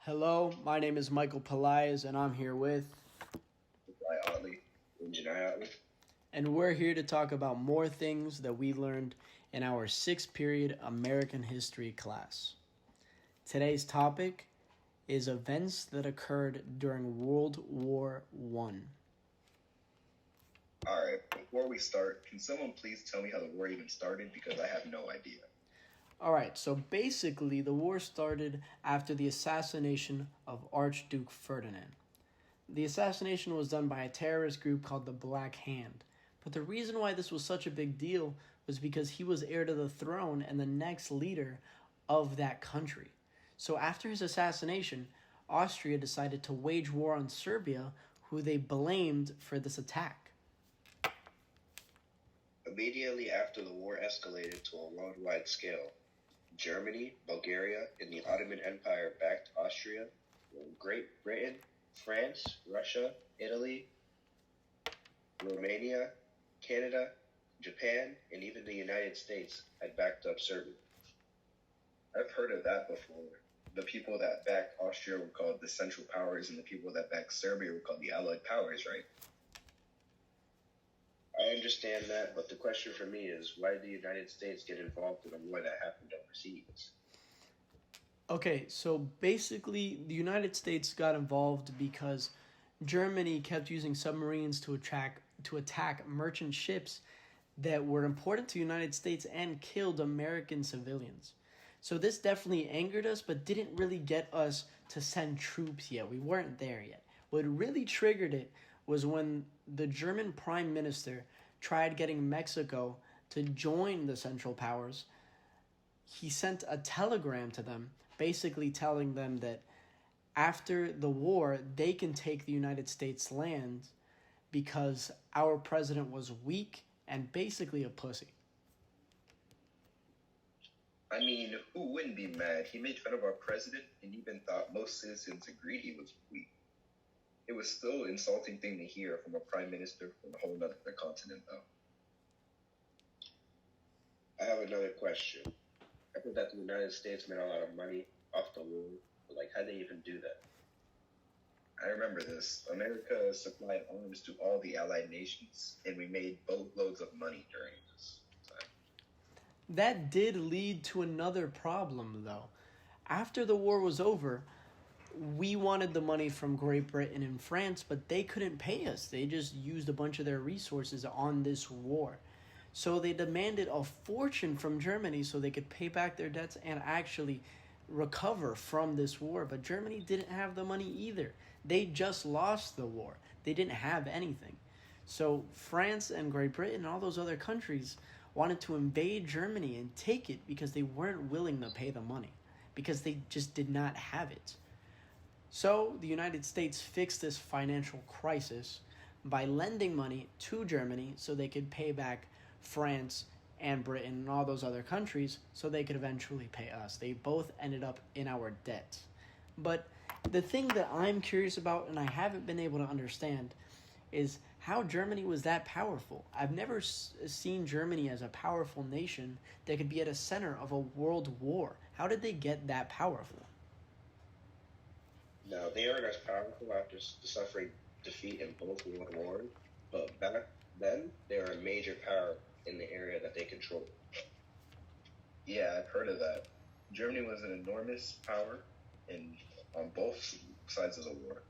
Hello, my name is Michael Pelaez, and I'm here with, By Otley, Engineer Otley. and we're here to talk about more things that we learned in our sixth period American history class. Today's topic is events that occurred during World War One. Alright, before we start, can someone please tell me how the war even started? Because I have no idea. Alright, so basically, the war started after the assassination of Archduke Ferdinand. The assassination was done by a terrorist group called the Black Hand. But the reason why this was such a big deal was because he was heir to the throne and the next leader of that country. So after his assassination, Austria decided to wage war on Serbia, who they blamed for this attack. Immediately after the war escalated to a worldwide scale, Germany, Bulgaria, and the Ottoman Empire backed Austria, while Great Britain, France, Russia, Italy, Romania, Canada, Japan, and even the United States had backed up Serbia. I've heard of that before. The people that backed Austria were called the Central Powers, and the people that backed Serbia were called the Allied Powers, right? I understand that, but the question for me is, why did the United States get involved in a war that happened overseas? Okay, so basically, the United States got involved because Germany kept using submarines to attack merchant ships that were important to the United States and killed American civilians. So this definitely angered us, but didn't really get us to send troops yet. We weren't there yet. What really triggered it was when the German Prime Minister tried getting Mexico to join the Central Powers. He sent a telegram to them, basically telling them that after the war, they can take the United States land because our president was weak and basically a pussy. I mean, who wouldn't be mad? He made fun of our president and even thought most citizens agreed he was weak. It was still an insulting thing to hear from a prime minister from a whole other continent, though. I have another question. I think that the United States made a lot of money off the war, but like, how'd they even do that? I remember this. America supplied arms to all the allied nations, and we made boatloads of money during this time. That did lead to another problem, though. After the war was over, we wanted the money from Great Britain and France, but they couldn't pay us. They just used a bunch of their resources on this war. So they demanded a fortune from Germany so they could pay back their debts and actually recover from this war. But Germany didn't have the money either. They just lost the war. They didn't have anything. So France and Great Britain and all those other countries wanted to invade Germany and take it because they weren't willing to pay the money, because they just did not have it. So the United States fixed this financial crisis by lending money to Germany so they could pay back France and Britain and all those other countries so they could eventually pay us. They both ended up in our debt. But the thing that I'm curious about and I haven't been able to understand is how Germany was that powerful. I've never seen Germany as a powerful nation that could be at a center of a world war. How did they get that powerful? Now, they aren't as powerful after suffering defeat in both world wars, but back then, they were a major power in the area that they controlled. Yeah, I've heard of that. Germany was an enormous power in on both sides of the war.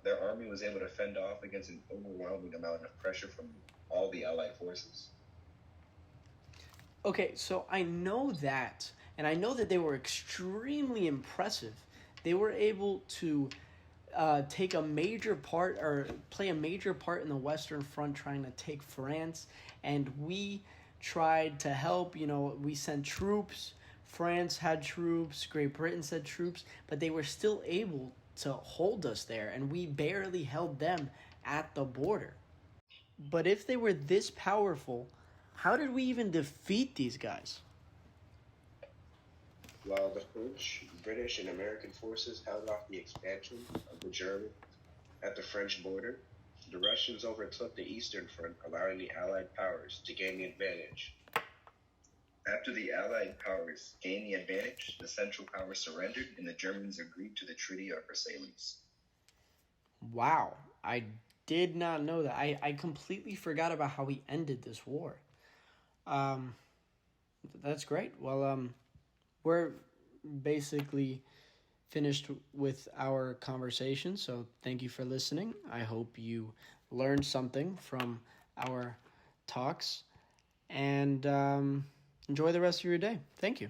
Their army was able to fend off against an overwhelming amount of pressure from all the Allied forces. Okay, so I know that, and I know that they were extremely impressive. They were able to take a major part or play a major part in the Western Front trying to take France, and we tried to help. We sent troops. France had troops. Great Britain sent troops, but they were still able to hold us there, and we barely held them at the border. But if they were this powerful, how did we even defeat these guys? While the French, British, and American forces held off the expansion of the Germans at the French border, the Russians overtook the Eastern Front, allowing the Allied powers to gain the advantage. After the Allied powers gained the advantage, the Central Powers surrendered and the Germans agreed to the Treaty of Versailles. Wow, I did not know that. I completely forgot about how he ended this war. Um, that's great. Well, we're basically finished with our conversation, so thank you for listening. I hope you learned something from our talks, and enjoy the rest of your day. Thank you.